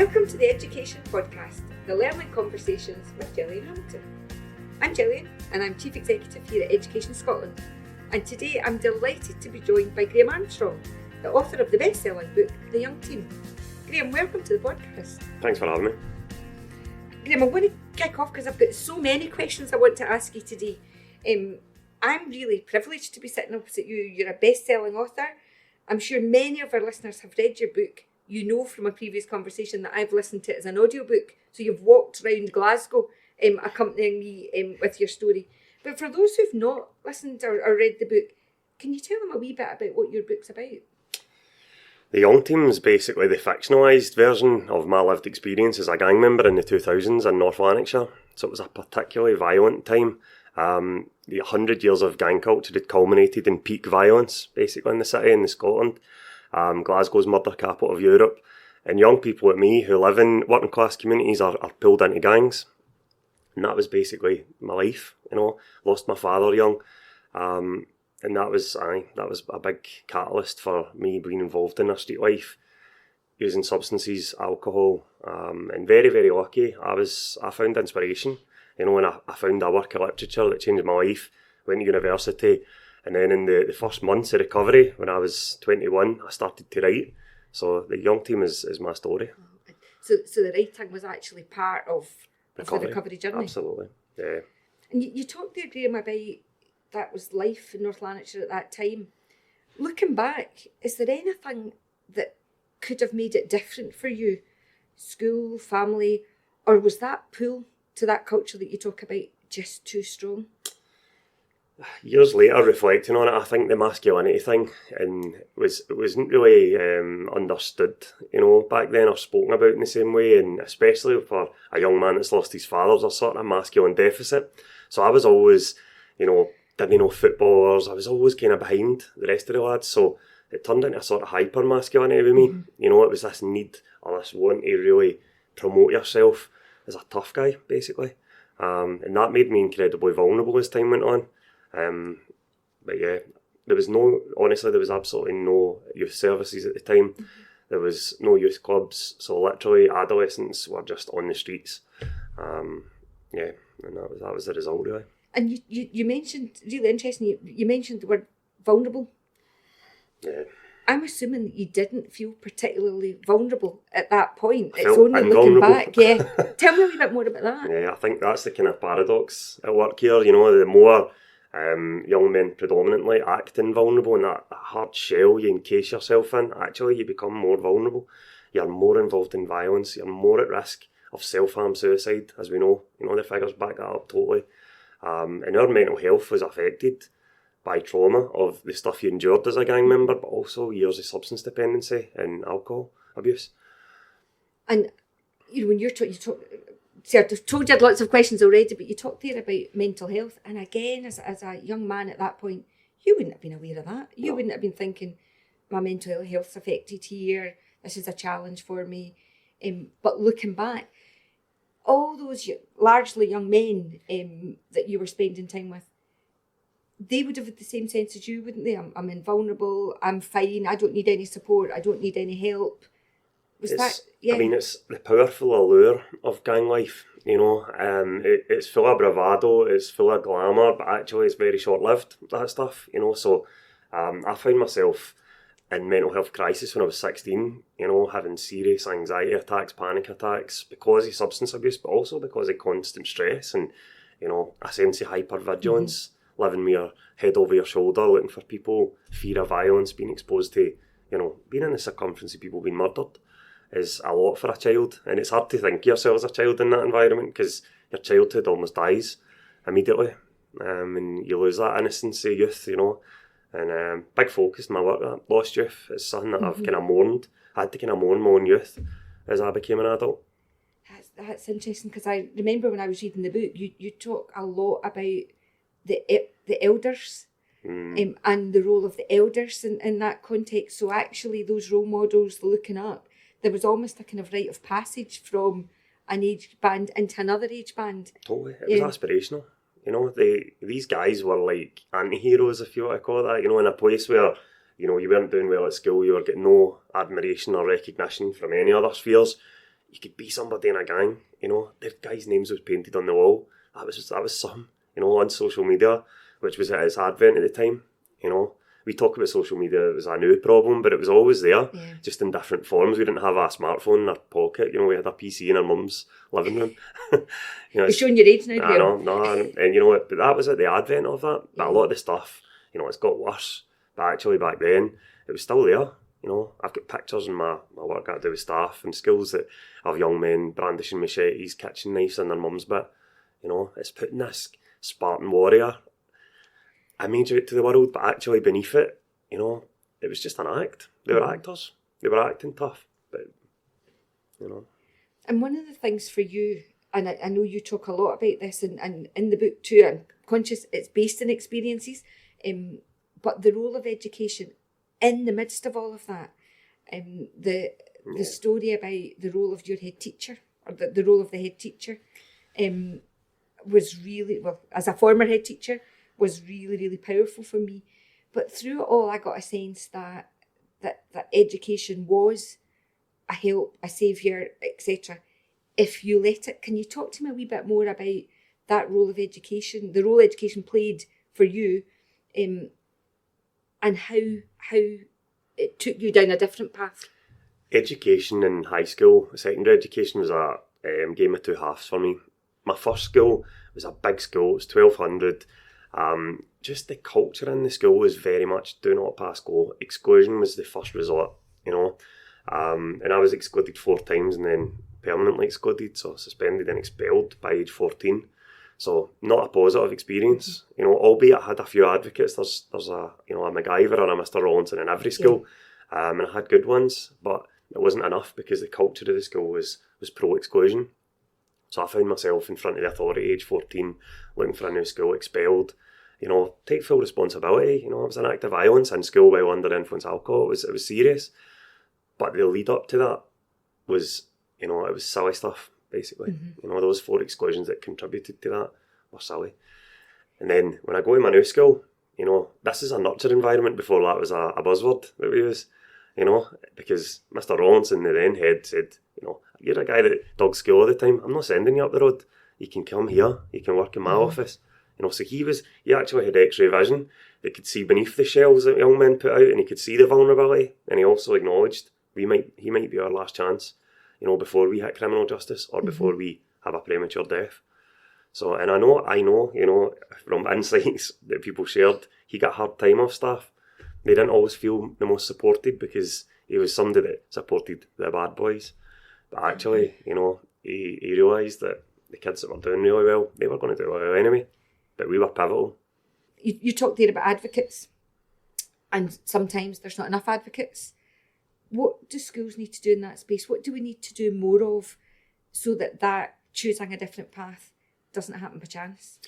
Welcome to the Education Podcast, the Learning Conversations with Gillian Hamilton. I'm Gillian and I'm Chief Executive here at Education Scotland, and today I'm delighted to be joined by Graeme Armstrong, the author of the best-selling book, The Young Team. Graeme, welcome to the podcast. Thanks for having me. Graeme, I want to kick off because I've got so many questions I want to ask you today. I'm really privileged to be sitting opposite you. You're a best-selling author. I'm sure many of our listeners have read your book. You know from a previous conversation that I've listened to it as an audiobook. So you've walked around Glasgow accompanying me with your story. But for those who've not listened or read the book, can you tell them a wee bit about what your book's about? The Young Team is basically the fictionalised version of my lived experience as a gang member in the 2000s in North Lanarkshire. So it was a particularly violent time. The 100 years of gang culture had culminated in peak violence, basically, in the city and in Scotland. Glasgow's murder capital of Europe. And young people like me who live in working class communities are pulled into gangs. And that was basically my life, Lost my father young. And that was a big catalyst for me being involved in a street life, using substances, alcohol, and very, very lucky. I found inspiration, and I found a work of literature that changed my life. Went to university, and then in the first months of recovery, when I was 21, I started to write. So the Young Team is my story. So the writing was actually part of the recovery journey? Absolutely, yeah. And you talked there, Graeme, about that was life in North Lanarkshire at that time. Looking back, is there anything that could have made it different for you? School, family, or was that pull to that culture that you talk about just too strong? Years later, reflecting on it, I think the masculinity thing wasn't really understood, back then, or spoken about in the same way, and especially for a young man that's lost his father, there's a sort of masculine deficit. So I was always, didn't know footballers. I was always kind of behind the rest of the lads, so it turned into a sort of hyper masculinity with me. Mm-hmm. It was this need or this want to really promote yourself as a tough guy, basically, and that made me incredibly vulnerable as time went on. But yeah, there was absolutely no youth services at the time. Mm-hmm. There was no youth clubs, so literally adolescents were just on the streets. And that was the result, really. And you mentioned, really interesting, you mentioned the word vulnerable. Yeah. I'm assuming that you didn't feel particularly vulnerable at that point. It's only looking back. Yeah. Tell me a wee bit more about that. Yeah, I think that's the kind of paradox at work here. The more young men predominantly act invulnerable, and that hard shell you encase yourself in, actually you become more vulnerable. You're more involved in violence. You're more at risk of self-harm, suicide, as we know. The figures back that up totally. And our mental health was affected by trauma of the stuff you endured as a gang member, but also years of substance dependency and alcohol abuse. And when you talk, see, I've told you I had lots of questions already, but you talked there about mental health, and again, as a young man at that point, you wouldn't have been aware of that. You wouldn't have been thinking, my mental health's affected here. This is a challenge for me. But looking back, all those largely young men that you were spending time with, they would have had the same sense as you, wouldn't they? I'm invulnerable, I'm fine, I don't need any support, I don't need any help. It's the powerful allure of gang life, it's full of bravado, it's full of glamour, but actually it's very short-lived, that stuff, So I found myself in mental health crisis when I was 16, having serious anxiety attacks, panic attacks, because of substance abuse, but also because of constant stress and, a sense of hypervigilance, living with your head over your shoulder, looking for people, fear of violence, being exposed to, being in the circumference of people being murdered is a lot for a child. And it's hard to think of yourself as a child in that environment because your childhood almost dies immediately. And you lose that innocence of youth, And big focus in my work, that lost youth, is something that I've kind of mourned. I had to kind of mourn my own youth as I became an adult. That's interesting, because I remember when I was reading the book, you talk a lot about the elders and the role of the elders in that context. So actually those role models, the looking up, there was almost a kind of rite of passage from an age band into another age band. Totally, it was aspirational. These guys were like anti-heroes, if you want to call it that, in a place where, you weren't doing well at school, you were getting no admiration or recognition from any other spheres. you could be somebody in a gang, you know, their guys' names was painted on the wall. That was some, you know, on social media, which was at its advent at the time, you know. We talk about social media, it was a new problem, but it was always there, just in different forms. We didn't have a smartphone in our pocket, you know, we had a PC in our mum's living room. You know, You're showing your age now, Graeme. I know, no, and you know, but that was at the advent of that. But a lot of the stuff, you know, it's got worse. But actually back then, it was still there. You know, I've got pictures in my work I do with staff and schools that of young men brandishing machetes, kitchen knives in their mum's bit. You know, it's putting this Spartan warrior image out to the world, but actually beneath it, you know, it was just an act. They were actors. They were acting tough, but, you know. And one of the things for you, and I know you talk a lot about this, and in the book too, I'm conscious it's based in experiences, but the role of education in the midst of all of that, the story about the role of your head teacher, or the role of the head teacher, was really, well, as a former head teacher, was really, really powerful for me. But through it all, I got a sense that education was a help, a saviour, etc. If you let it. Can you talk to me a wee bit more about that role of education, the role education played for you, and how it took you down a different path? Education in high school, secondary education was a game of two halves for me. My first school was a big school, it was 1,200. Just the culture in the school was very much do not pass go. Exclusion was the first resort, you know. And I was excluded 4 times and then permanently excluded, so suspended and expelled by age 14. So not a positive experience, you know, albeit I had a few advocates. There's a, you know, a MacGyver or a Mr. Rawlinson in every school. And I had good ones, but it wasn't enough because the culture of the school was pro-exclusion. So I found myself in front of the authority, age 14, looking for a new school, expelled. You know, take full responsibility. You know, it was an act of violence in school while under influence of alcohol. It was serious. But the lead up to that was, you know, it was silly stuff, basically. You know, those 4 exclusions that contributed to that were silly. And then when I go to my new school, you know, this is a nurture environment. Before that was a buzzword that we use, you know, because Mr. Rawlinson, the then head, said, you know, you're a guy that dogs school all the time. I'm not sending you up the road. You can come here. You can work in my office. You know, so he actually had X-ray vision that could see beneath the shells that young men put out, and he could see the vulnerability. And he also acknowledged he might be our last chance, you know, before we hit criminal justice or before we have a premature death. So, and I know, you know, from insights that people shared, he got a hard time off staff. They didn't always feel the most supported because he was somebody that supported the bad boys. But actually, you know, he realised that the kids that were doing really well, they were going to do well anyway. But we were pivotal. You talked there about advocates, and sometimes there's not enough advocates. What do schools need to do in that space? What do we need to do more of so that choosing a different path doesn't happen by chance?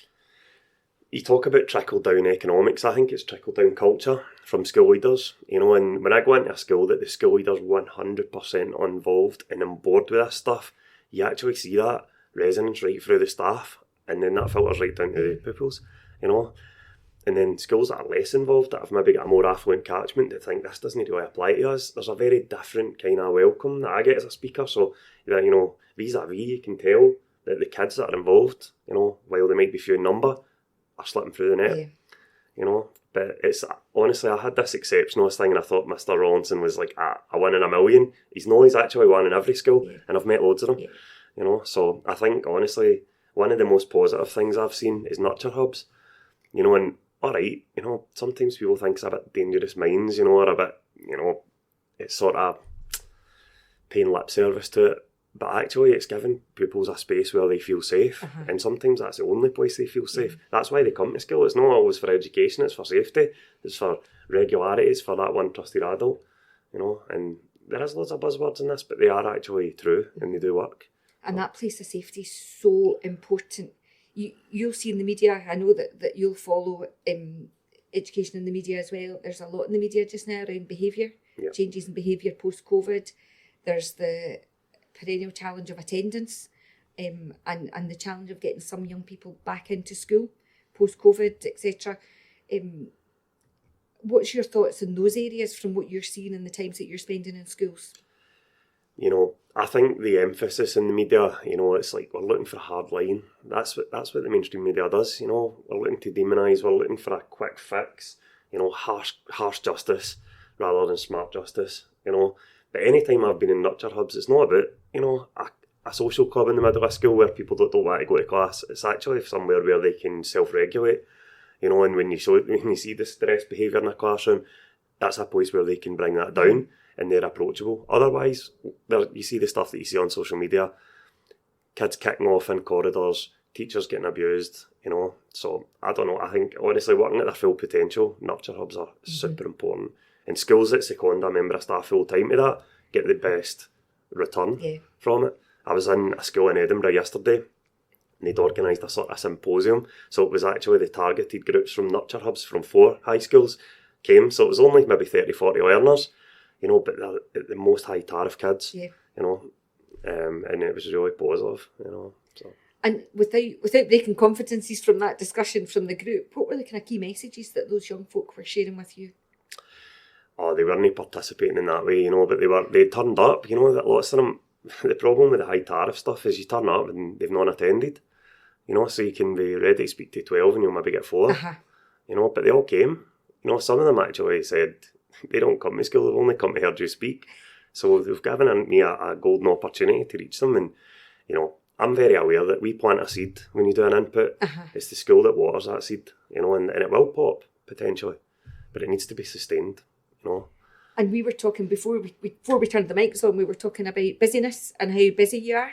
You talk about trickle-down economics. I think it's trickle-down culture from school leaders. You know, and when I go into a school that the school leaders 100% are involved and on board with this stuff, you actually see that resonance right through the staff, and then that filters right down to the pupils, you know. And then schools that are less involved, that have maybe got a more affluent catchment, that think this doesn't really apply to us, there's a very different kind of welcome that I get as a speaker. So, that, you know, vis-a-vis, you can tell that the kids that are involved, you know, while they might be few in number, are slipping through the net, you know. But it's, honestly, I had this exceptionalist thing and I thought Mr. Rawlinson was like a 1 in a million. He's actually one in every school, and I've met loads of them, you know. So I think, honestly, one of the most positive things I've seen is nurture hubs, you know. And alright, you know, sometimes people think it's a bit dangerous minds, you know, or a bit, you know, it's sort of paying lip service to it. But actually, it's giving pupils a space where they feel safe. And sometimes that's the only place they feel safe. That's why they come to school. It's not always for education, it's for safety. It's for regularity, it's for that one trusted adult, you know. And there is loads of buzzwords in this, but they are actually true and they do work. And that place of safety is so important. You'll see in the media, I know that you'll follow education in the media as well. There's a lot in the media just now around behaviour, changes in behaviour post-COVID. There's the perennial challenge of attendance, and the challenge of getting some young people back into school post-COVID, etc. What's your thoughts on those areas from what you're seeing in the times that you're spending in schools? You know, I think the emphasis in the media, you know, it's like we're looking for a hard line. That's what the mainstream media does, you know. We're looking to demonise, we're looking for a quick fix, you know, harsh justice rather than smart justice, you know. But any time I've been in nurture hubs, it's not about, you know, a social club in the middle of school where people don't want to go to class. It's actually somewhere where they can self-regulate, you know, and when you see the stress behaviour in a classroom, that's a place where they can bring that down and they're approachable. Otherwise, you see the stuff that you see on social media, kids kicking off in corridors, teachers getting abused, you know. So, I don't know, I think, honestly, working at their full potential, nurture hubs are super important. And schools that second a member of staff full time to that get the best return from it. I was in a school in Edinburgh yesterday and they'd organised a sort of symposium. So it was actually the targeted groups from nurture hubs from 4 high schools came. So it was only maybe 30, 40 learners, you know, but they're the most high tariff kids, you know, and it was really positive, you know. So. And without breaking confidences from that discussion from the group, what were the kind of key messages that those young folk were sharing with you? Oh, they weren't participating in that way, you know, but they turned up, you know, that lots of them. The problem with the high tariff stuff is you turn up and they've not attended, you know, so you can be ready to speak to 12 and you'll maybe get 4, you know, but they all came, you know, some of them actually said they don't come to school, they've only come to hear you speak, so they've given me a golden opportunity to reach them. And, you know, I'm very aware that we plant a seed when you do an input, it's the school that waters that seed, you know, and it will pop, potentially, but it needs to be sustained, you know. And we were talking before we turned the mics on, we were talking about busyness and how busy you are.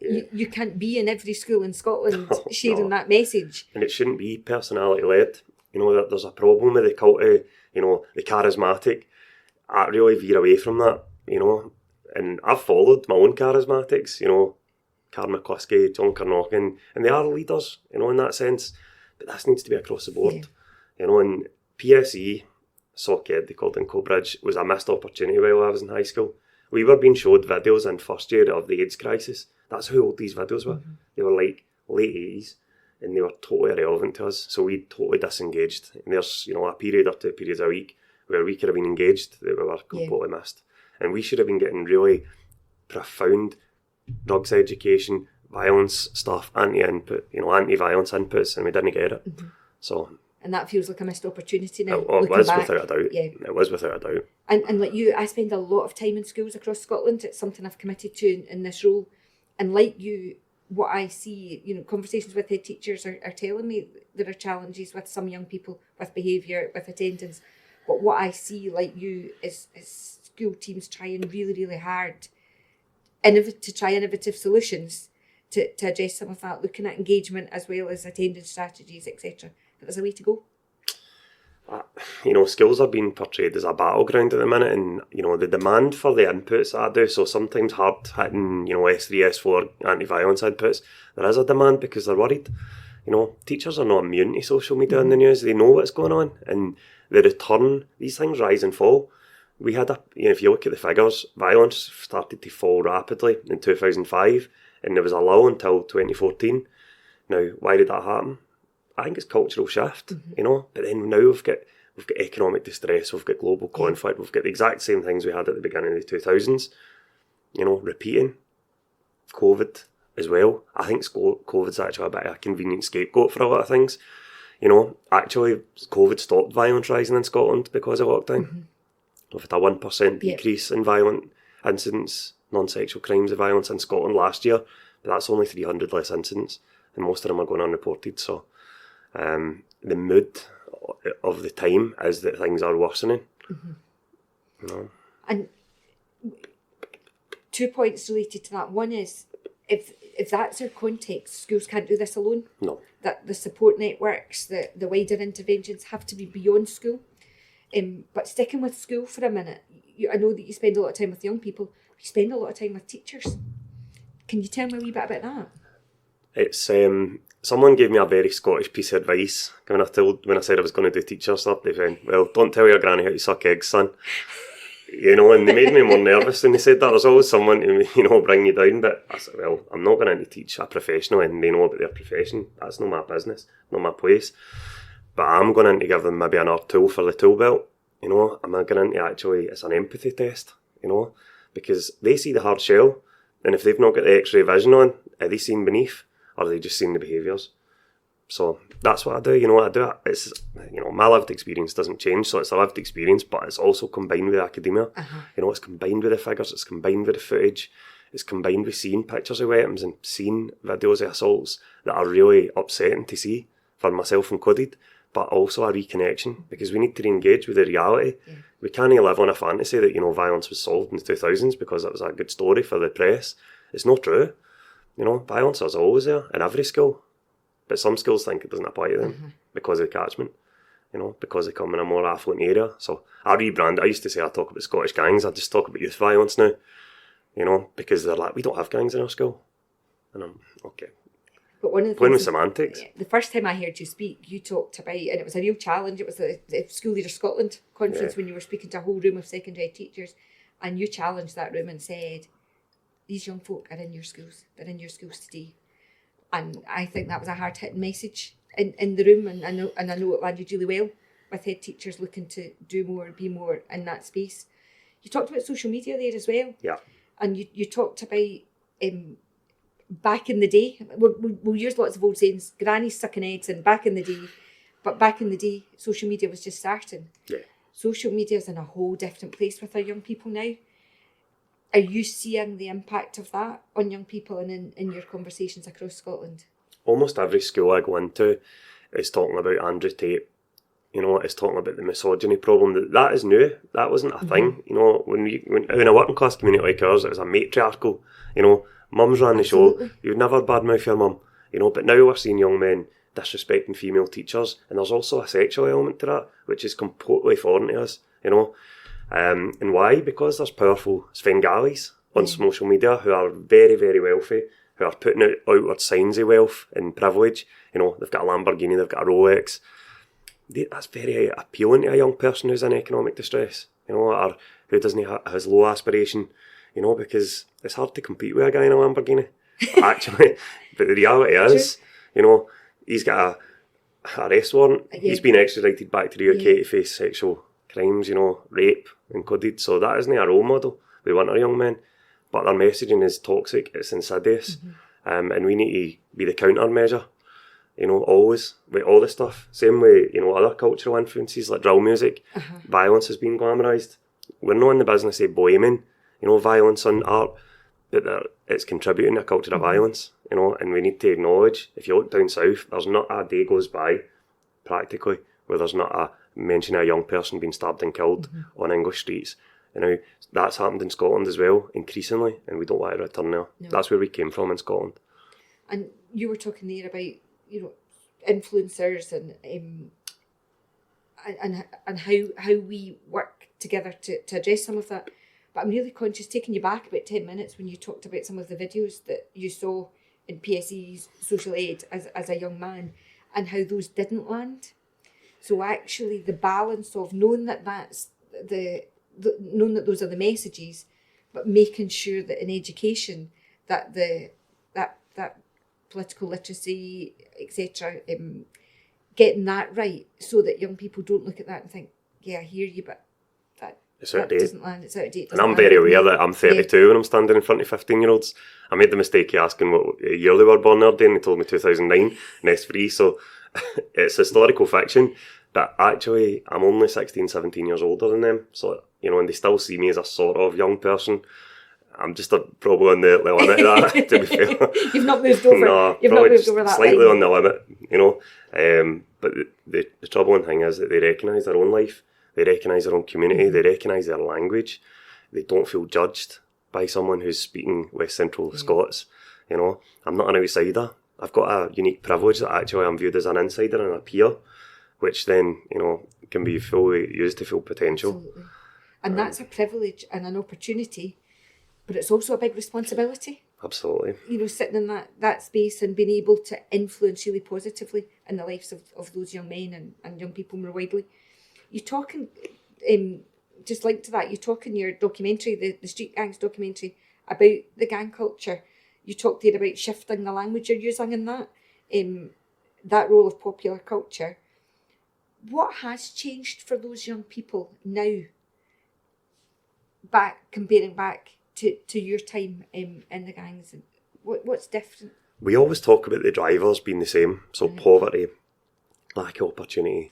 You can't be in every school in Scotland sharing that message. And it shouldn't be personality led. You know, that there's a problem with the cult of, you know, the charismatic. I really veer away from that, you know. And I've followed my own charismatics, you know, Carl McCluskey, John Carnochan, and they are leaders, you know, in that sense. But this needs to be across the board, you know. And PSE, SOCED, they called it in Coatbridge, was a missed opportunity while I was in high school. We were being showed videos in first year of the AIDS crisis. That's how old these videos were. They were like late 80s and they were totally irrelevant to us. So we totally disengaged. And there's, you know, a period or 2 periods a week where we could have been engaged that we were completely missed. And we should have been getting really profound drugs education, violence stuff, anti-input, you know, anti-violence inputs, and we didn't get it. So... And that feels like a missed opportunity now. It was without a doubt. It was without a doubt. And like you, I spend a lot of time in schools across Scotland. It's something I've committed to in this role. And like you, what I see, you know, conversations with head teachers are telling me there are challenges with some young people, with behaviour, with attendance. But what I see, like you, is school teams trying really, really hard to try innovative solutions to address some of that, looking at engagement as well as attendance strategies, etc. But there's a way to go. You know, schools are being portrayed as a battleground at the minute, and, you know, the demand for the inputs that I do, so sometimes hard-hitting, you know, S3, S4 anti-violence inputs, there is a demand because they're worried. You know, teachers are not immune to social media in the news. They know what's going on, and the return, these things rise and fall. We had you know, if you look at the figures, violence started to fall rapidly in 2005, and there was a lull until 2014. Now, why did that happen? I think it's cultural shift, you know, but then now we've got economic distress, we've got global conflict, we've got the exact same things we had at the beginning of the 2000s, you know, repeating. COVID as well. I think COVID's actually a bit of a convenient scapegoat for a lot of things. You know, actually, COVID stopped violence rising in Scotland because of lockdown. We've had a 1% decrease in violent incidents, non-sexual crimes of violence in Scotland last year, but that's only 300 less incidents, and most of them are going unreported, so... the mood of the time is that things are worsening. You know? And 2 points related to that. One is, if that's our context, schools can't do this alone. No. That the support networks, the wider interventions have to be beyond school. But sticking with school for a minute, I know that you spend a lot of time with young people, but you spend a lot of time with teachers. Can you tell me a wee bit about that? It's... someone gave me a very Scottish piece of advice when I said I was going to do teacher stuff. They said, well, don't tell your granny how to suck eggs, son. You know, and they made me more nervous when they said that. There's always someone to, you know, bring you down. But I said, well, I'm not going to teach a professional and they know about their profession. That's not my business, not my place. But I'm going to give them maybe another tool for the tool belt. You know, I'm going to actually, it's an empathy test, you know. because they see the hard shell, and if they've not got the X-ray vision on, are they seeing beneath, or are they just seeing the behaviours? So that's what I do. You know what I do? It's, you know, my lived experience doesn't change, so it's a lived experience, but it's also combined with academia. You know, it's combined with the figures, it's combined with the footage, it's combined with seeing pictures of weapons and seeing videos of assaults that are really upsetting to see for myself included, but also a reconnection, because we need to re-engage with the reality. We can't live on a fantasy that, you know, violence was solved in the 2000s because it was a good story for the press. It's not true. You know, violence is always there in every school. But some schools think it doesn't apply to them because of the catchment, you know, because they come in a more affluent area. So I rebrand. I used to say I talk about Scottish gangs. I just talk about youth violence now, you know, because they're like, we don't have gangs in our school. And I'm, okay. But one of the playing with things, semantics. the first time I heard you speak, you talked about, and it was a real challenge, it was the School Leader Scotland conference when you were speaking to a whole room of secondary teachers, and you challenged that room and said, these young folk are in your schools, they're in your schools today. And I think that was a hard-hitting message in the room, and I know it landed really well with head teachers looking to do more, be more in that space. You talked about social media there as well. Yeah. And you talked about back in the day, we'll use lots of old sayings, grannies sucking eggs, and back in the day, but back in the day, social media was just starting. Yeah. Social media is in a whole different place with our young people now. Are you seeing the impact of that on young people and in your conversations across Scotland? Almost every school I go into is talking about Andrew Tate. You know, it's talking about the misogyny problem. That is new. That wasn't a thing. You know, when in a working class community like ours, it was a matriarchal. You know, mums ran the show. You'd never badmouth your mum. You know, but now we're seeing young men disrespecting female teachers, and there's also a sexual element to that, which is completely foreign to us. You know. And why? Because there's powerful Svengalis on social media who are very, very wealthy, who are putting out outward signs of wealth and privilege. You know, they've got a Lamborghini, they've got a Rolex. That's very appealing to a young person who's in economic distress, you know, or who has low aspiration, you know, because it's hard to compete with a guy in a Lamborghini, actually. But the reality is, you know, he's got a arrest warrant. He's been extradited back to the UK to face sexual crimes, you know, rape included. So that isn't a role model we want our young men. But their messaging is toxic, it's insidious, and we need to be the countermeasure, you know, always, with all this stuff. Same way, you know, other cultural influences like drill music, violence has been glamorised. We're not in the business of blaming, you know, violence on art, but it's contributing to a culture of violence, you know, and we need to acknowledge, if you look down south, there's not a day goes by, practically, where there's not a mention of a young person being stabbed and killed on English streets. You know, that's happened in Scotland as well, increasingly, and we don't want to return there. No. That's where we came from in Scotland. And you were talking there about, you know, influencers and how we work together to address some of that. But I'm really conscious, taking you back about 10 minutes when you talked about some of the videos that you saw in PSE's social aid as a young man, and how those didn't land. So actually the balance of knowing that that's knowing that those are the messages, but making sure that in education that that political literacy, etc., getting that right, so that young people don't look at that and think, yeah, I hear you, but that doesn't land, it's out of date. And I'm very aware that I'm 32 when I'm standing in front of 15-year-olds. I made the mistake of asking what year they were born there, and they told me 2009 in S3, so it's historical fiction. But actually, I'm only 16, 17 years older than them. So, you know, and they still see me as a sort of young person. I'm just probably on the limit of that, to be fair. You've not moved over. No, You've not moved over that slightly line. on the limit, you know. But the troubling thing is that they recognise their own life. They recognise their own community. They recognise their language. They don't feel judged by someone who's speaking West Central Scots. You know, I'm not an outsider. I've got a unique privilege that actually I'm viewed as an insider and a peer, which then, you know, can be fully used to full potential. Absolutely. And that's a privilege and an opportunity, but it's also a big responsibility. Absolutely. You know, sitting in that space and being able to influence really positively in the lives of those young men and young people more widely. You're talking, just linked to that, you talk in your documentary, the Street Gangs documentary, about the gang culture. You talked there about shifting the language you're using in that role of popular culture. What has changed for those young people now, comparing back to your time in the gangs? And what's different? We always talk about the drivers being the same. So poverty, lack of opportunity,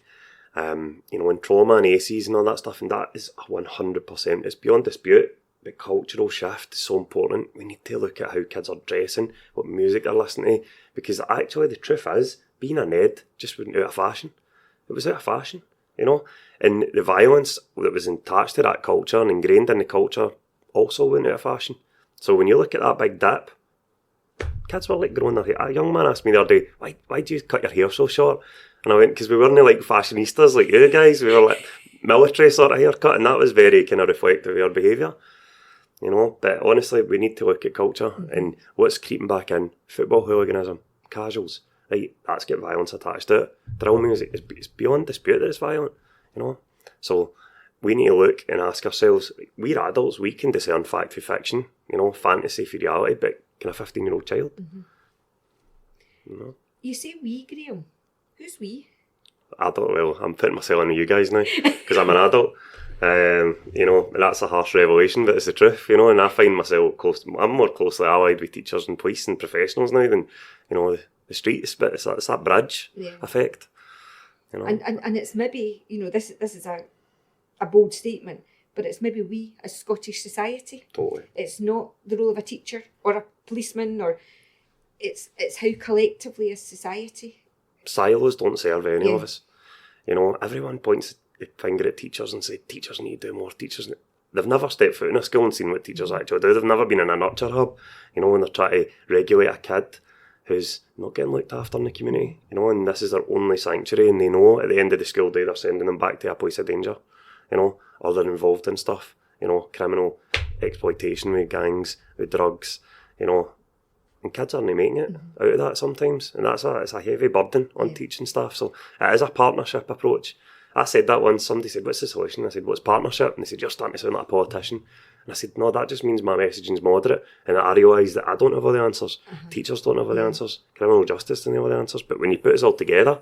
and trauma and ACEs and all that stuff, and that is 100%. It's beyond dispute. The cultural shift is so important. We need to look at how kids are dressing, what music they're listening to, because actually the truth is, being a Ned just went out of fashion. It was out of fashion, and the violence that was attached to that culture and ingrained in the culture also went out of fashion. So when you look at that big dip, kids were like growing their hair. A young man asked me the other day, why do you cut your hair so short? And I went, because we weren't like fashionistas like you guys. We were like military sort of haircut, and that was very kind of reflective of our behaviour. But honestly, we need to look at culture and what's creeping back in. Football hooliganism, casuals, right? That's got violence attached to it. Drill music, it's beyond dispute that it's violent, So we need to look and ask ourselves, we're adults, we can discern fact for fiction, fantasy for reality, but can a 15-year-old child? You say we, Graeme. Who's we? Adult, well, I'm putting myself in with you guys now, because I'm an adult. That's a harsh revelation, but it's the truth, and I find myself I'm more closely allied with teachers and police and professionals now than, the streets, but it's that bridge effect. And it's maybe, this is a bold statement, but it's maybe we as Scottish society. Totally. It's not the role of a teacher or a policeman, or it's how collectively as society. Silos don't serve any of us. Everyone points the finger at teachers and say, teachers need to do more, they've never stepped foot in a school and seen what teachers actually do. They've never been in a nurture hub, when they're trying to regulate a kid who's not getting looked after in the community, and this is their only sanctuary, and they know at the end of the school day they're sending them back to a place of danger, or they're involved in stuff, criminal exploitation with gangs, with drugs, and kids aren't making it out of that sometimes, and it's a heavy burden on teaching staff. So it is a partnership approach. I said that once, somebody said, what's the solution? I said, what's partnership? And they said, you're starting to sound like a politician. And I said, no, that just means my messaging's moderate, and I realise that I don't have all the answers. Teachers don't have all the answers. Criminal justice doesn't have all the answers. But when you put us all together,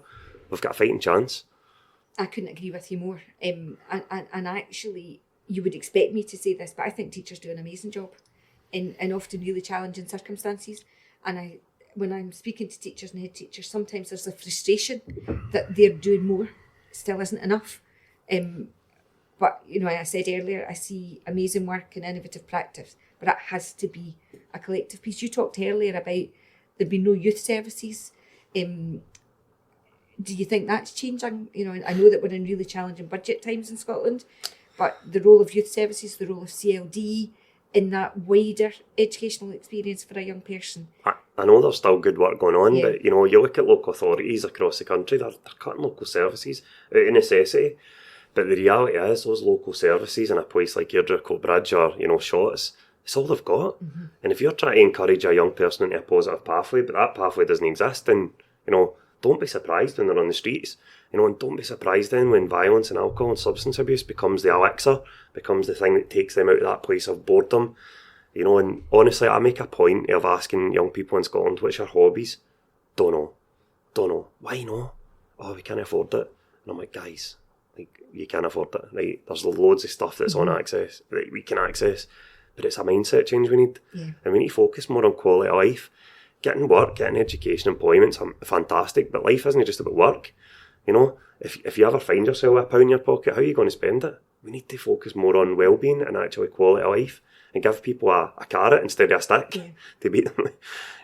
we've got a fighting chance. I couldn't agree with you more. And actually, you would expect me to say this, but I think teachers do an amazing job in often really challenging circumstances. And when I'm speaking to teachers and head teachers, sometimes there's a frustration that they're doing more, still isn't enough. But, I said earlier, I see amazing work and innovative practice, but it has to be a collective piece. You talked earlier about there being no youth services. Do you think that's changing? I know that we're in really challenging budget times in Scotland, but the role of youth services, the role of CLD in that wider educational experience for a young person. I know there's still good work going on, but you look at local authorities across the country, they're cutting local services out of necessity. But the reality is, those local services in a place like Airdrie Bridge or, Shotts, it's all they've got. And if you're trying to encourage a young person into a positive pathway, but that pathway doesn't exist, then, don't be surprised when they're on the streets. And don't be surprised then when violence and alcohol and substance abuse becomes the elixir, becomes the thing that takes them out of that place of boredom. And honestly, I make a point of asking young people in Scotland, what's your hobbies? Don't know. Why no? Oh, we can't afford it. And I'm like, guys, you can't afford it, right? There's loads of stuff that's on access, that we can access, but it's a mindset change we need. And we need to focus more on quality of life. Getting work, getting education, employment's fantastic, but life isn't just about work. If you ever find yourself with £1 in your pocket, how are you going to spend it? We need to focus more on well-being and actually quality of life, and give people a carrot instead of a stick to beat them.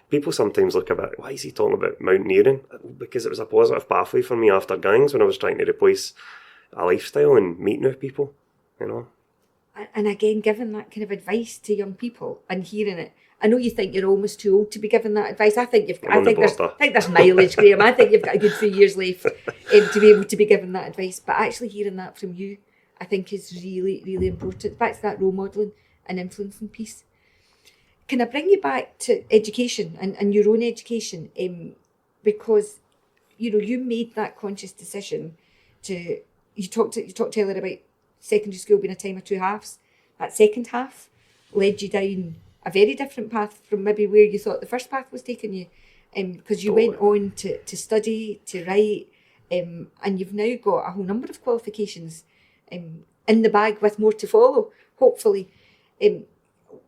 People sometimes look a bit, why is he talking about mountaineering? Because it was a positive pathway for me after gangs when I was trying to replace a lifestyle and meeting with people, And again, giving that kind of advice to young people and hearing it. I know you think you're almost too old to be giving that advice. I think there's mileage, Graeme. I think you've got a good few years left to be able to be giving that advice. But actually hearing that from you, I think is really, really important. Back to that role modelling and influencing piece. Can I bring you back to education and your own education? Because, you made that conscious decision to, you talked earlier about secondary school being a time of two halves. That second half led you down a very different path from maybe where you thought the first path was taking you, because you went on to study, to write, and you've now got a whole number of qualifications in the bag with more to follow, hopefully.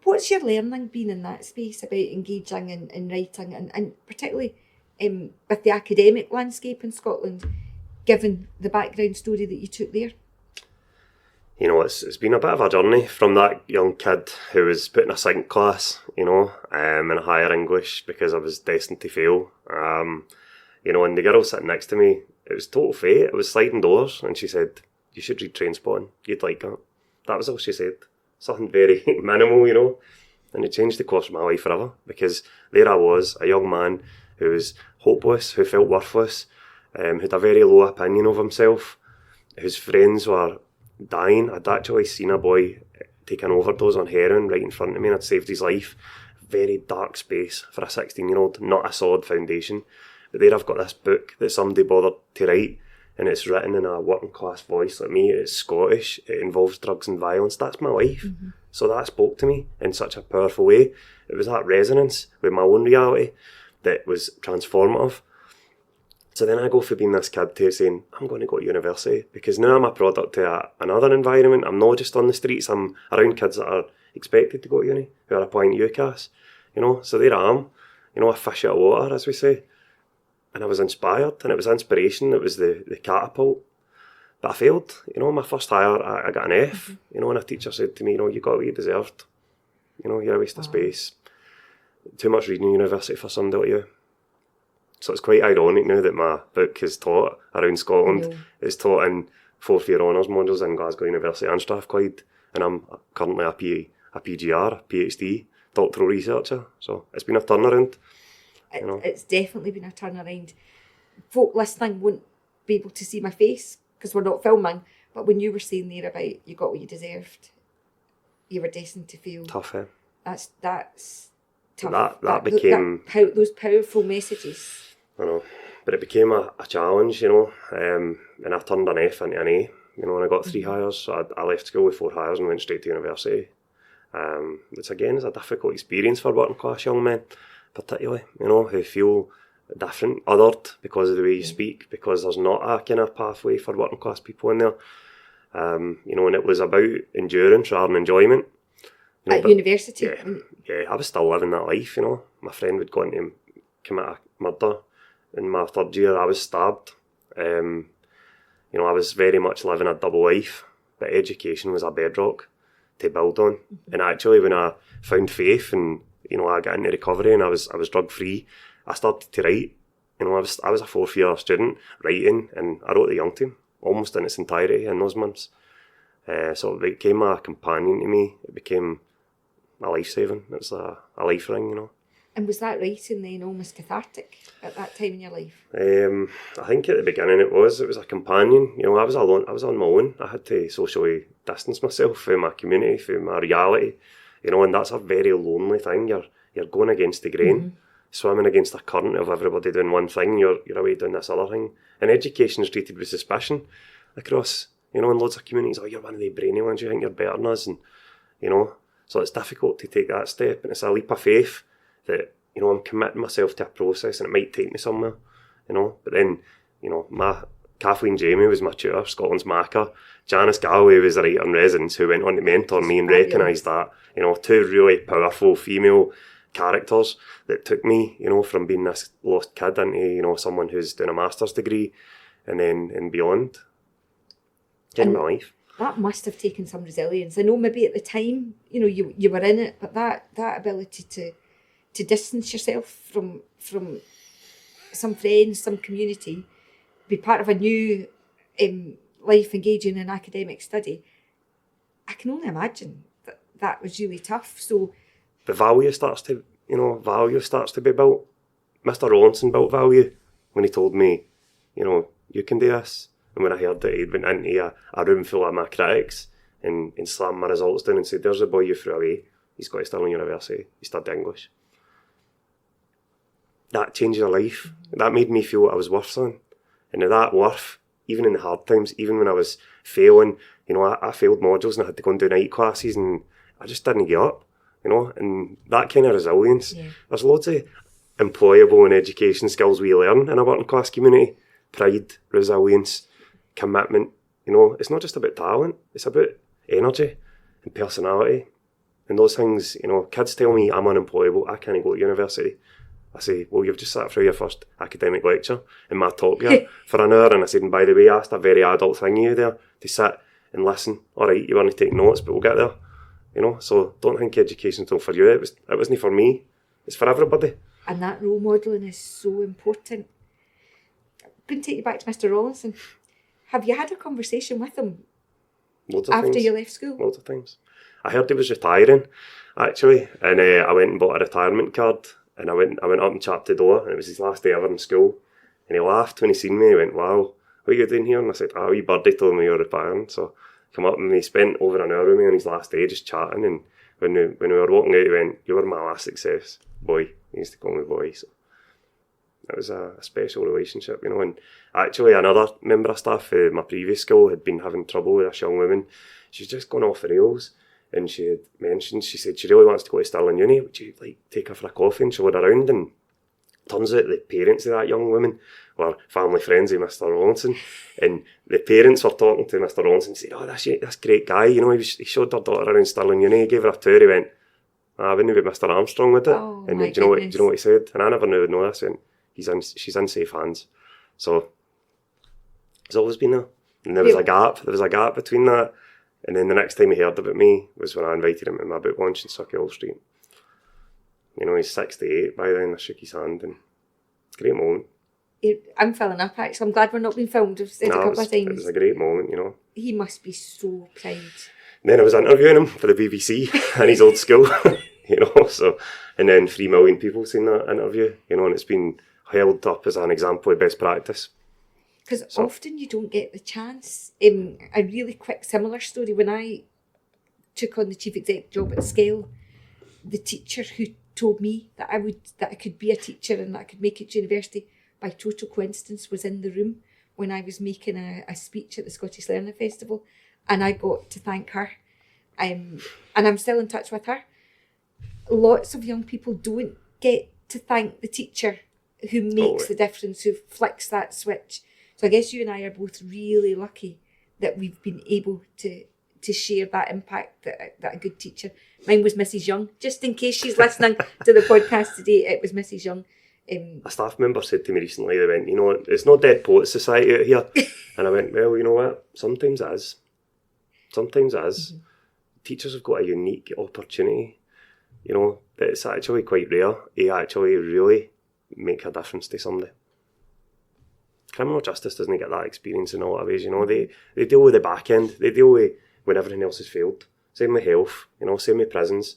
What's your learning been in that space about engaging in writing and particularly with the academic landscape in Scotland, given the background story that you took there? You know, it's been a bit of a journey from that young kid who was put in a sync class, you know, in a higher English because I was destined to fail. You know, and the girl sitting next to me, it was total fate. It was sliding doors, and she said, "You should read Trainspotting. You'd like it." That was all she said. Something very minimal, you know. And it changed the course of my life forever, because there I was, a young man who was hopeless, who felt worthless, had a very low opinion of himself, whose friends were dying. I'd actually seen a boy take an overdose on heroin right in front of me, and I'd saved his life. Very dark space for a 16-year-old, not a solid foundation. But there I've got this book that somebody bothered to write, and it's written in a working class voice like me. It's Scottish, it involves drugs and violence. That's my life. Mm-hmm. So that spoke to me in such a powerful way. It was that resonance with my own reality that was transformative. So then I go from being this kid to saying, I'm going to go to university, because now I'm a product to another environment. I'm not just on the streets, I'm around kids that are expected to go to uni, who are applying to UCAS, you know. So there I am, you know, a fish out of water, as we say. And I was inspired, and it was inspiration, it was the catapult. But I failed, you know. My first hire, I got an F, mm-hmm. you know, and a teacher said to me, you know, you got what you deserved. You know, you're a waste of space. Too much reading in university for somebody like you. So it's quite ironic now that my book is taught around Scotland. It's taught in 4th year honours modules in Glasgow University and Strathclyde, and I'm currently a PGR, PhD, doctoral researcher. So it's been a turnaround. You know. It's definitely been a turnaround. Folk listening won't be able to see my face because we're not filming, but when you were saying there about you got what you deserved, you were destined to fail. Tough, eh? That's tough. That became... those powerful messages. I know, but it became a challenge, you know, and I turned an F into an A, you know, and I got 3 hires. So I left school with 4 hires and went straight to university, which again is a difficult experience for working class young men, particularly, you know, who feel different, othered because of the way you speak, because there's not a kind of pathway for working class people in there, you know, and it was about endurance rather than enjoyment. You know, at university? Yeah, I was still living that life, you know. My friend would go on to commit a murder. In my 3rd year, I was stabbed. You know, I was very much living a double life, but education was a bedrock to build on. Mm-hmm. And actually, when I found faith and, you know, I got into recovery and I was drug free, I started to write. You know, I was a 4th year student writing, and I wrote The Young Team almost in its entirety in those months. So it became a companion to me. It became a life saving. It's a life ring, you know. And was that writing then almost cathartic at that time in your life? I think at the beginning it was a companion. You know, I was alone. I was on my own. I had to socially distance myself from my community, from my reality. You know, and that's a very lonely thing. You're going against the grain, swimming against the current of everybody doing one thing. You're away doing this other thing. And education is treated with suspicion across, you know, in loads of communities. Oh, you're one of the brainy ones. You think you're better than us, and you know, so it's difficult to take that step, and it's a leap of faith. That, you know, I'm committing myself to a process and it might take me somewhere, you know. But then, you know, my Kathleen Jamie was my tutor, Scotland's Macker. Janice Galloway was a writer in residence who went on to mentor me and recognised that, you know, 2 really powerful female characters that took me, you know, from being this lost kid into, you know, someone who's doing a master's degree and then and beyond. Getting my life. That must have taken some resilience. I know maybe at the time, you know, you were in it, but that ability to distance yourself from some friends, some community, be part of a new life engaging in academic study, I can only imagine that was really tough. So the value starts to be built. Mr. Rawlinson built value when he told me, you know, you can do this. And when I heard that he'd went into a room full of my critics and slammed my results down and said, there's a boy you threw away, he's got to still in university, he studied English. That changed your life. That made me feel what I was worth on. And that worth, even in the hard times, even when I was failing, you know, I failed modules and I had to go and do night classes and I just didn't give up, you know, and that kind of resilience. Yeah. There's loads of employable and education skills we learn in a working class community. Pride, resilience, commitment, you know, it's not just about talent, it's about energy and personality And those things, you know, kids tell me I'm unemployable, I can't go to university. I say, well, you've just sat through your first academic lecture in my top year for an hour, and I said, and by the way, I asked a very adult thing of you there to sit and listen. All right, you weren't taking notes, but we'll get there. You know, so don't think education's not for you. It wasn't for me. It's for everybody. And that role modelling is so important. I'm going to take you back to Mr. Rawlinson. Have you had a conversation with him after you left school? Loads of times. I heard he was retiring, actually, and I went and bought a retirement card. And I went up and chapped the door, and it was his last day ever in school. And he laughed when he seen me. He went, "Wow, what are you doing here?" And I said, "Oh, wee birdie told me you were retiring." So I come up, and he spent over an hour with me on his last day just chatting. And when we were walking out, he went, "You were my last success, boy." He used to call me boy. So it was a special relationship, you know. And actually, another member of staff at my previous school had been having trouble with this young woman. She's just gone off the rails. And she had mentioned, she said she really wants to go to Stirling Uni. Would you like take her for a coffee and show her around? And turns out the parents of that young woman were family friends of Mr. Rawlinson. And the parents were talking to Mr. Rawlinson and said, "Oh, this great guy, you know, he showed her daughter around Stirling Uni, he gave her a tour." He went, "I wouldn't be Mr. Armstrong with it." Oh, and do you know what he said? And I never knew would know this. And she's in safe hands. So he's always been there. And there was a gap. There was a gap between that. And then the next time he heard about me was when I invited him to my book launch in Suckhill Street. You know, he's 68 by then. I shook his hand, and great moment. I'm filling up, actually. I'm glad we're not being filmed. I've said a couple of times. It was a great moment, you know. He must be so proud. And then I was interviewing him for the BBC in his old school, you know. So, and then 3 million people seen that interview, you know, and it's been held up as an example of best practice. Because often you don't get the chance. A really quick similar story, when I took on the chief exec job at Scale, the teacher who told me that I could be a teacher and that I could make it to university, by total coincidence was in the room when I was making a speech at the Scottish Learning Festival, and I got to thank her. And I'm still in touch with her. Lots of young people don't get to thank the teacher who makes the difference, who flicks that switch. So I guess you and I are both really lucky that we've been able to share that impact that a good teacher. Mine was Mrs. Young. Just in case she's listening to the podcast today, it was Mrs. Young. A staff member said to me recently, they went, "You know, it's not Dead Poets Society out here." And I went, "Well, you know what? Sometimes it is. Sometimes it is." Mm-hmm. Teachers have got a unique opportunity, you know, that it's actually quite rare. They actually really make a difference to somebody. Criminal justice doesn't get that experience in a lot of ways, you know. They deal with the back end. They deal with when everything else has failed. Same with health, you know, same with prisons.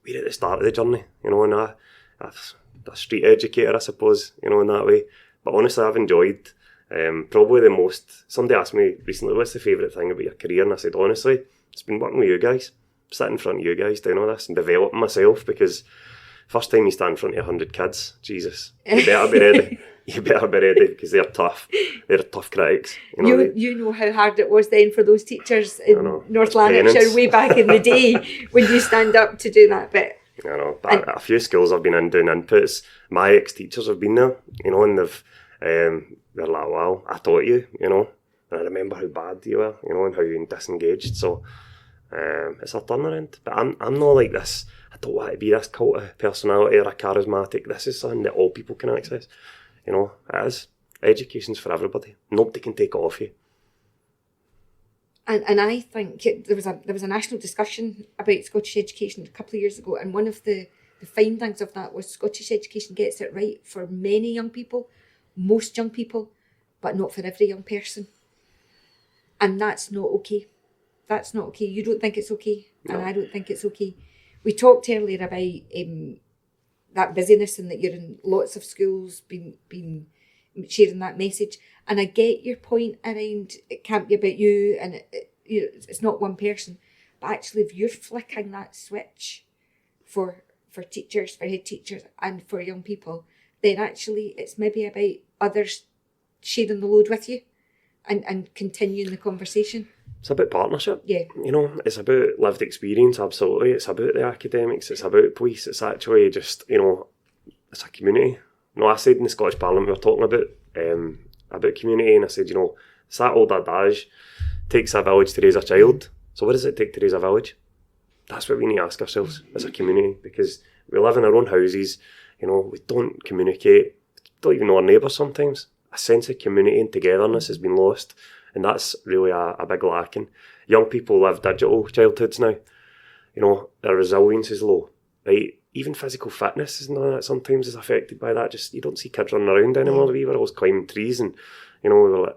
We're at the start of the journey, you know, and I'm a street educator, I suppose, you know, in that way. But honestly, I've enjoyed probably the most. Somebody asked me recently, "What's the favourite thing about your career?" And I said, honestly, it's been working with you guys. Sitting in front of you guys doing all this and developing myself, because first time you stand in front of 100 kids, Jesus, you better be ready. You better be ready, because they're tough. They're tough critics. You know how hard it was then for those teachers in North Lanarkshire way back in the day when you stand up to do that bit. I know, but a few schools I've been in doing inputs, my ex-teachers have been there, you know, and they're like, "Wow, I taught you," you know, and I remember how bad you were, you know, and how you disengaged. So it's a turnaround. But I'm not like this. I don't want to be this cult of personality or a charismatic. This is something that all people can access. You know, it is. Education's for everybody. Nobody can take it off you. And I think there was a national discussion about Scottish education a couple of years ago, and one of the findings of that was Scottish education gets it right for many young people, most young people, but not for every young person. And that's not okay. That's not okay. You don't think it's okay, and I don't think it's okay. We talked earlier about that busyness and that you're in lots of schools been sharing that message. And I get your point around it can't be about you and it's not one person. But actually, if you're flicking that switch for teachers, for head teachers and for young people, then actually it's maybe about others sharing the load with you and continuing the conversation. It's about partnership. Yeah. You know, it's about lived experience, absolutely. It's about the academics, it's about police, it's actually just, you know, it's a community. You know, I said in the Scottish Parliament, we were talking about community, and I said, you know, it's that old adage, takes a village to raise a child. So what does it take to raise a village? That's what we need to ask ourselves as a community, because we live in our own houses, you know, we don't communicate, don't even know our neighbours sometimes. A sense of community and togetherness has been lost, and that's really a big lacking. Young people live digital childhoods now. You know, their resilience is low, right? Even physical fitness sometimes is affected by that. Just, you don't see kids running around anymore. We were always climbing trees, and, you know, we were like,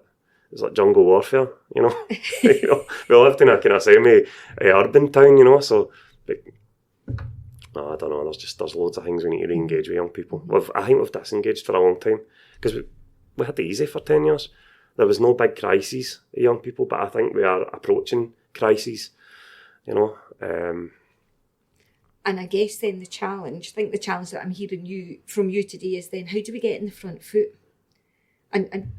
it was like jungle warfare, you know. You know, we lived in a kind of semi-urban town, you know, so, but, I don't know, there's loads of things we need to re-engage with young people. I think we've disengaged for a long time, because we had it easy for 10 years. There was no big crises of young people, but I think we are approaching crises, you know. And I guess then the challenge that I'm hearing from you today is then, how do we get in the front foot? And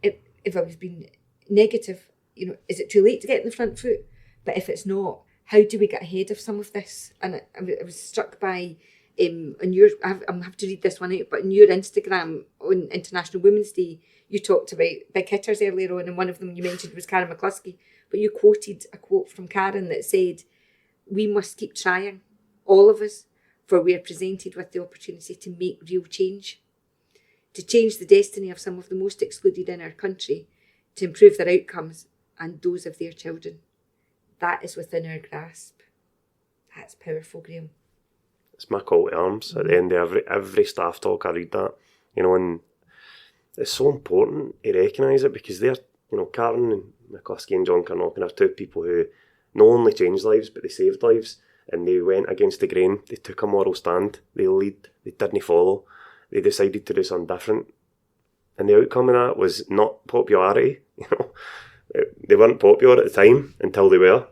if I was being negative, you know, is it too late to get in the front foot? But if it's not, how do we get ahead of some of this? And I was struck by, I'm going to have to read this one out, but in your Instagram on International Women's Day, you talked about big hitters earlier on, and one of them you mentioned was Karen McCluskey. But you quoted a quote from Karen that said, "We must keep trying, all of us, for we are presented with the opportunity to make real change, to change the destiny of some of the most excluded in our country, to improve their outcomes and those of their children. That is within our grasp." That's powerful, Graeme. It's my call to arms at the end of every staff talk. I read that, you know, and it's so important to recognise it, because they're, you know, Karen and McCluskey and John Carnochan are two people who not only changed lives, but they saved lives, and they went against the grain. They took a moral stand. They lead. They didn't follow. They decided to do something different, and the outcome of that was not popularity. You know, they weren't popular at the time until they were.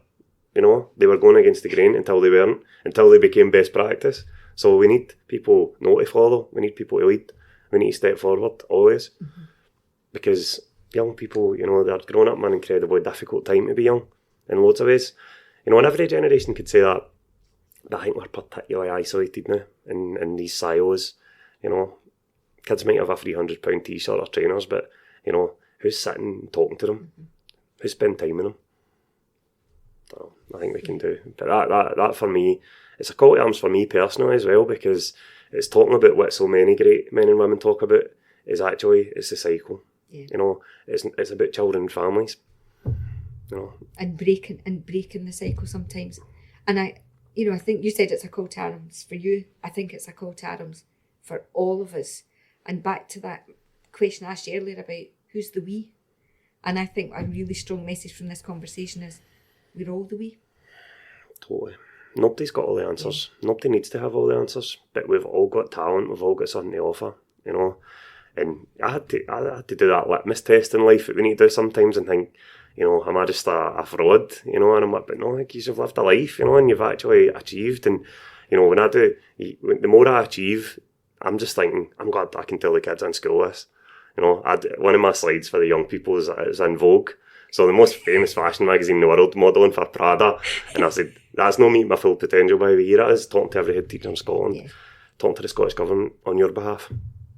You know, they were going against the grain until they weren't, until they became best practice. So we need people not to follow. We need people to lead. We need to step forward always, because young people, you know, they're growing up in an incredibly difficult time to be young in loads of ways. You know, and every generation could say that, but I think we're particularly isolated now in these silos. You know, kids might have a £300 t-shirt or trainers, but, you know, who's sitting and talking to them? Who's spending time with them? So I think we can do. But that for me, it's a call to arms for me personally as well, because it's talking about what so many great men and women talk about, is actually, it's the cycle. Yeah. You know, it's about children and families. You know. And breaking the cycle sometimes. And I think you said it's a call to arms for you. I think it's a call to arms for all of us. And back to that question I asked you earlier about who's the we. And I think a really strong message from this conversation is we're all the we. Totally. Nobody's got all the answers. Yeah. Nobody needs to have all the answers. But we've all got talent. We've all got something to offer, you know. And I had to do that litmus test in life that we need to do sometimes and think, you know, am I just a fraud, you know? And I'm like, but no, like, you've lived a life, you know, and you've actually achieved. And, you know, the more I achieve, I'm just thinking, I'm glad I can tell the kids in school this. You know, one of my slides for the young people is in Vogue. So the most famous fashion magazine in the world, modelling for Prada. And I said, that's not meeting my full potential by the year it is, talking to every head teacher in Scotland, talking to the Scottish Government on your behalf.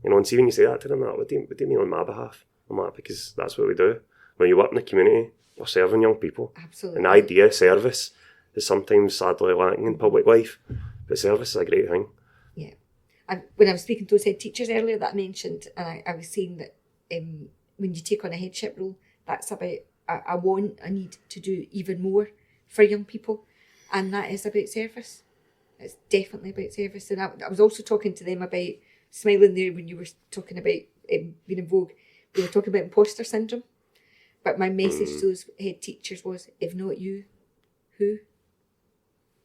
You know, and see when you say that to them, what do you mean on my behalf? I'm like, because that's what we do. When you work in the community, you're serving young people. Absolutely. And the idea of service is sometimes sadly lacking in public life, but service is a great thing. Yeah. When I was speaking to those head teachers earlier that I mentioned, and I was saying that when you take on a headship role, that's about a need to do even more for young people, and that is about service. It's definitely about service. And I was also talking to them about, smiling there when you were talking about being in Vogue, we were talking about imposter syndrome. But my message to those head teachers was, if not you, who?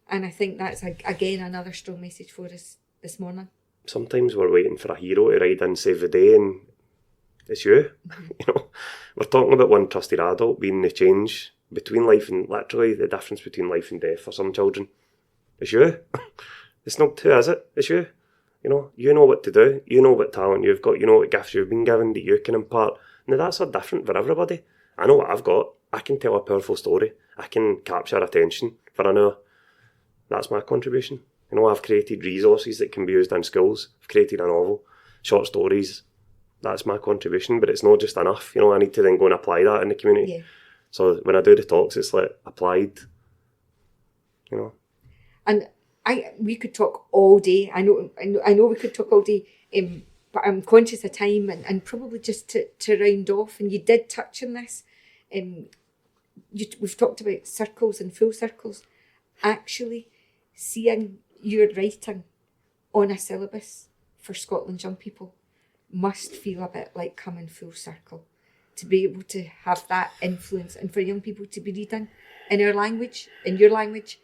And I think that's, again, another strong message for us this morning. Sometimes we're waiting for a hero to ride in and save the day, and it's you. You know, we're talking about one trusted adult being the change between life and, literally, the difference between life and death for some children. It's you. It's not who is it? It's you. You know what to do. You know what talent you've got. You know what gifts you've been given that you can impart. Now, that's different for everybody. I know what I've got. I can tell a powerful story. I can capture attention for an hour. That's my contribution. I've created resources that can be used in schools. I've created a novel, short stories. That's my contribution, but it's not just enough. I need to then go and apply that in the community. Yeah. So when I do the talks, it's like applied, And we could talk all day. I know we could talk all day, but I'm conscious of time and probably just to round off. And you did touch on this. We've talked about circles and full circles. Actually, seeing your writing on a syllabus for Scotland's young people must feel a bit like coming full circle. To be able to have that influence and for young people to be reading in our language, in your language,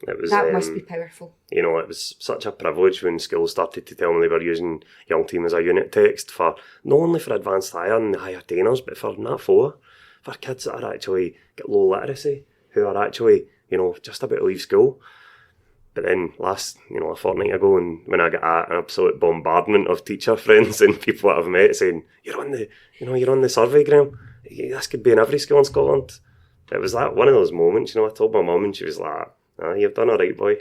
that must be powerful. You know, it was such a privilege when schools started to tell me they were using Young Team as a unit text for, not only for advanced higher and higher attainers, but for Nat 4, for kids that are actually got low literacy, who are actually, you know, just about to leave school. But then a fortnight ago, and when I got an absolute bombardment of teacher friends and people that I've met saying, you're on the survey, Graeme. This could be in every school in Scotland. It was that one of those moments, you know, I told my mum and she was like, you've done all right, boy.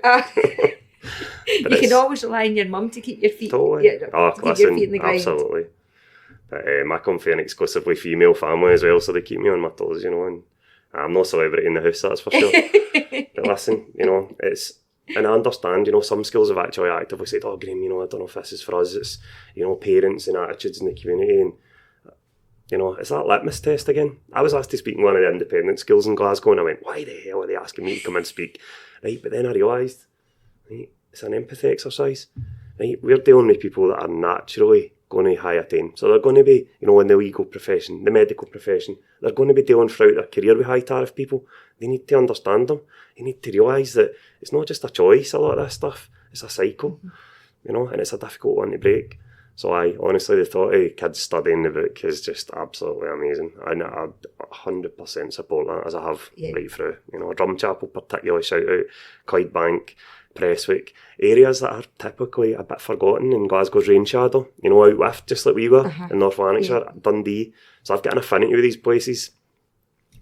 You can always rely on your mum to keep your feet, totally. Keep your feet in the ground. Absolutely. But I come from an exclusively female family as well, so they keep me on my toes, you know, and I'm no celebrity in the house, that's for sure. But listen, you know, and I understand, you know, some schools have actually actively said, oh, Graeme, you know, I don't know if this is for us. It's, you know, parents and attitudes in the community. And, you know, it's that litmus test again. I was asked to speak in one of the independent schools in Glasgow and I went, why the hell are they asking me to come and speak? Right, but then I realised, right, it's an empathy exercise. Right, we're dealing with people that are naturally going to high attain. So they're going to be, you know, in the legal profession, the medical profession. They're going to be dealing throughout their career with high tariff people. They need to understand them. You need to realise that it's not just a choice, a lot of this stuff. It's a cycle, you know, and it's a difficult one to break. So honestly, the thought of kids studying the book is just absolutely amazing. And I 100% support that, as I have right through. You know, Drumchapel particularly, shout out, Clydebank, Prestwick, areas that are typically a bit forgotten in Glasgow's rain shadow, you know, out with, just like we were in North Lanarkshire, Dundee. So I've got an affinity with these places,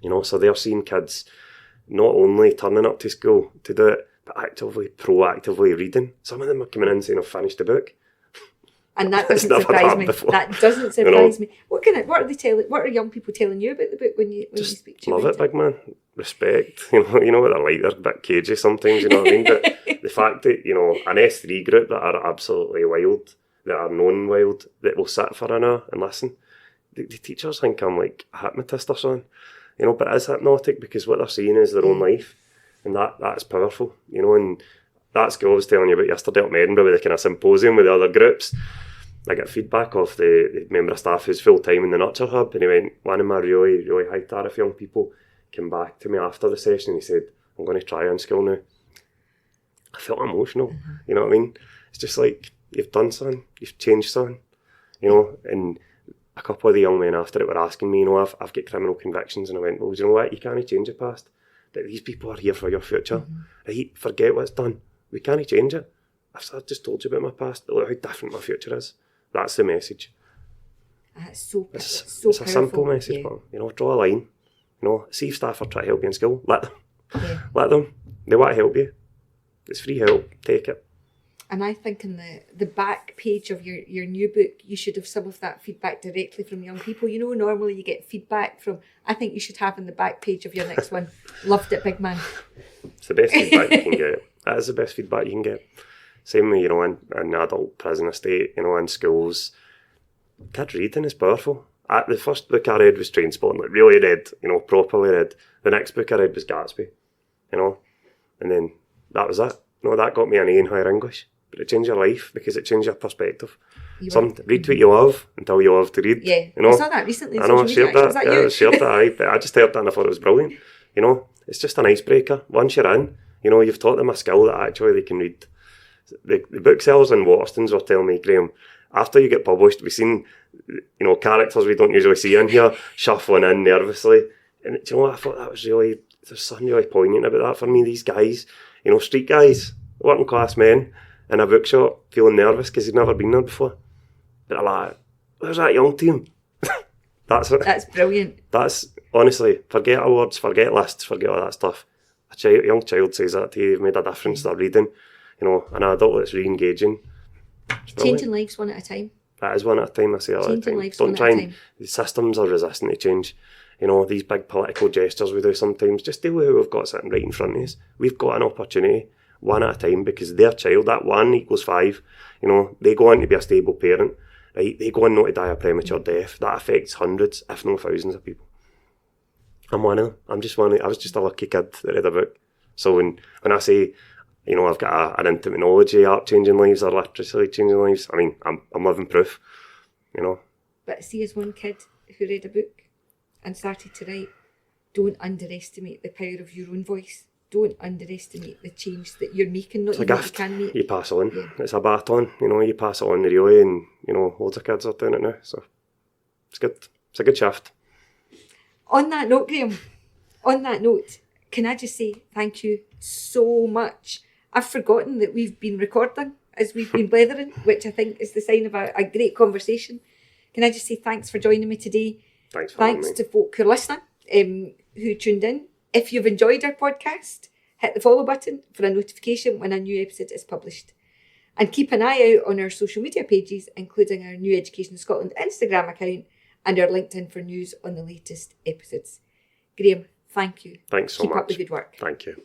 you know, so they're seeing kids not only turning up to school to do it, but proactively reading. Some of them are coming in saying, I've finished the book. And that doesn't surprise me. Before. That doesn't surprise me. What are they telling? What are young people telling you about the book when you speak to love them? it, big man. Respect. You know what they're like. They're a bit cagey sometimes. You know what I mean? But the fact that, you know, an S3 group that are absolutely wild, that are known wild, that will sit for an hour and listen. The teachers think I'm like a hypnotist or something. You know, but it is hypnotic because what they're seeing is their own life, and that's powerful. You know, and that school I was telling you about yesterday up in Edinburgh with the kind of symposium with the other groups. I got feedback off the member of staff who's full-time in the Nurture Hub, and he went, one of my really, really high-tariff young people came back to me after the session and he said, I'm going to try on school now. I felt emotional, you know what I mean? It's just like, you've done something, you've changed something, you know, and a couple of the young men after it were asking me, you know, I've got criminal convictions, and I went, well, you know what, you can't change the past, but these people are here for your future, right? Forget what's done, we can't change it. I've just told you about my past, but look how different my future is. That's the message. That's so It's powerful. a simple message, but, you know, draw a line. You know, see if staff are trying to help you in school, let them. Let them. They want to help you. It's free help, take it. And I think in the back page of your new book, you should have some of that feedback directly from young people. You know, normally you get feedback from, I think you should have in the back page of your next one, loved it, big man. It's the best feedback you can get. That is the best feedback you can get. Same way, you know, in adult prison estate, you know, in schools. Kid reading is powerful. The first book I read was Trainspotting, like really read, you know, properly read. The next book I read was Gatsby, you know, and then that was it. No, that got me an A in higher English, but it changed your life because it changed your perspective. Read what you love until you love to read. Yeah, you know? I saw that recently. I know, I shared that. Was that you? I shared that. But I just heard that and I thought it was brilliant. You know, it's just an icebreaker. Once you're in, you know, you've taught them a skill that actually they can read. The booksellers in Waterstones were telling me, Graeme, after you get published, we've seen, you know, characters we don't usually see in here shuffling in nervously. And do you know what? I thought that was really, there's something really poignant about that for me. These guys, you know, street guys, working class men in a bookshop feeling nervous because they've never been there before. But I'm like, where's that young team? That's brilliant. That's, honestly, forget awards, forget lists, forget all that stuff. A young child says that to you, you've made a difference, they're reading. You know, an adult that's re-engaging. Changing lives one at a time. That is one at a time, I say that all the time. Don't try and, the systems are resistant to change. You know, these big political gestures we do sometimes, just deal with who we've got sitting right in front of us. We've got an opportunity. one at a time, because their child, that 1 equals 5, you know, they go on to be a stable parent, right? They go on not to die a premature death. That affects hundreds, if not thousands of people. I'm one of them. I'm just one of them. I was just a lucky kid that read a book. So when I say, you know, I've got an infant technology app changing lives or literacy changing lives, I mean, I'm living proof, you know. But see, as one kid who read a book and started to write, don't underestimate the power of your own voice. Don't underestimate the change that you're making, not It's a even gift. what you can make. You pass it on. Yeah. It's a baton, you know, you pass it on really, and, you know, loads of kids are doing it now, so it's good. It's a good shift. On that note, Graeme, can I just say thank you so much. I've forgotten that we've been recording as we've been blethering, which I think is the sign of a great conversation. Can I just say thanks for joining me today? Thanks to folk who are listening, who tuned in. If you've enjoyed our podcast, hit the follow button for a notification when a new episode is published. And keep an eye out on our social media pages, including our New Education Scotland Instagram account and our LinkedIn for news on the latest episodes. Graeme, thank you. Thanks so much. Keep up the good work. Thank you.